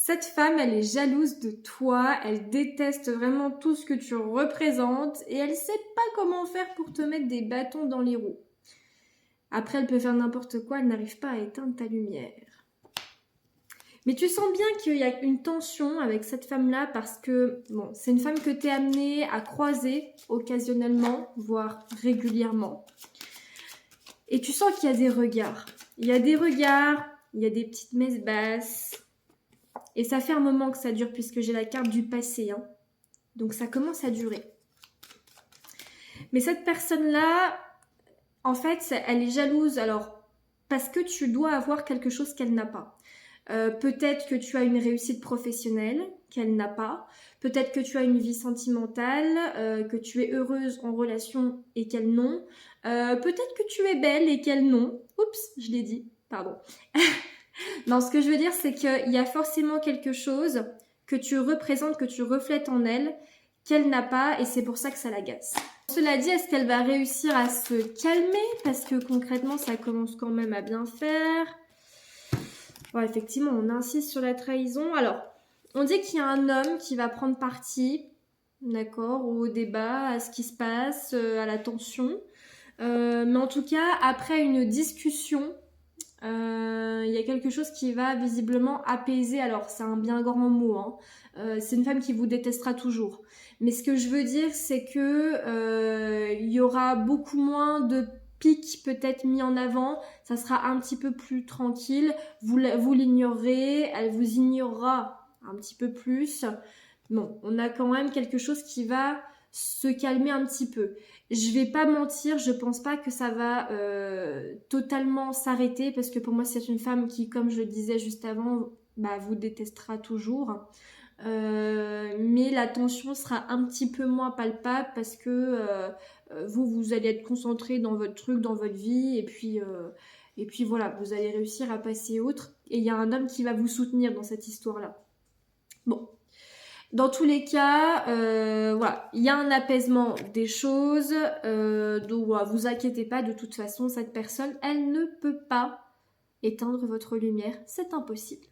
Cette femme, elle est jalouse de toi, elle déteste vraiment tout ce que tu représentes et elle sait pas comment faire pour te mettre des bâtons dans les roues. Après, elle peut faire n'importe quoi, elle n'arrive pas à éteindre ta lumière. Mais tu sens bien qu'il y a une tension avec cette femme-là parce que, bon, c'est une femme que tu es amenée à croiser occasionnellement, voire régulièrement. Et tu sens qu'il y a des regards. Il y a des regards, il y a des petites messes basses. Et ça fait un moment que ça dure puisque j'ai la carte du passé. Hein. Donc ça commence à durer. Mais cette personne-là, en fait, elle est jalouse. Alors, parce que tu dois avoir quelque chose qu'elle n'a pas. Peut-être que tu as une réussite professionnelle qu'elle n'a pas. Peut-être que tu as une vie sentimentale, que tu es heureuse en relation et qu'elle non. Peut-être que tu es belle et qu'elle non. Oups, je l'ai dit, pardon. Non, ce que je veux dire, c'est qu'il y a forcément quelque chose que tu représentes, que tu reflètes en elle, qu'elle n'a pas, et c'est pour ça que ça l'agace. Cela dit, est-ce qu'elle va réussir à se calmer? Parce que concrètement, ça commence quand même à bien faire. Bon, effectivement, on insiste sur la trahison. Alors, on dit qu'il y a un homme qui va prendre parti, d'accord, au débat, à ce qui se passe, à la tension. Mais en tout cas, après une discussion, il y a quelque chose qui va visiblement apaiser. Alors, c'est un bien grand mot, hein. C'est une femme qui vous détestera toujours. Mais ce que je veux dire, c'est que il y aura beaucoup moins de pics peut-être mis en avant. Ça sera un petit peu plus tranquille. Vous l'ignorerez, elle vous ignorera un petit peu plus. Bon, on a quand même quelque chose qui va se calmer un petit peu. Je vais pas mentir, je pense pas que ça va totalement s'arrêter parce que pour moi c'est une femme qui, comme je le disais juste avant, bah, vous détestera toujours. Mais la tension sera un petit peu moins palpable parce que vous allez être concentré dans votre truc, dans votre vie et puis voilà, vous allez réussir à passer outre et il y a un homme qui va vous soutenir dans cette histoire-là. Bon. Dans tous les cas, voilà, il y a un apaisement des choses, donc voilà, vous inquiétez pas, de toute façon, cette personne, elle ne peut pas éteindre votre lumière, c'est impossible.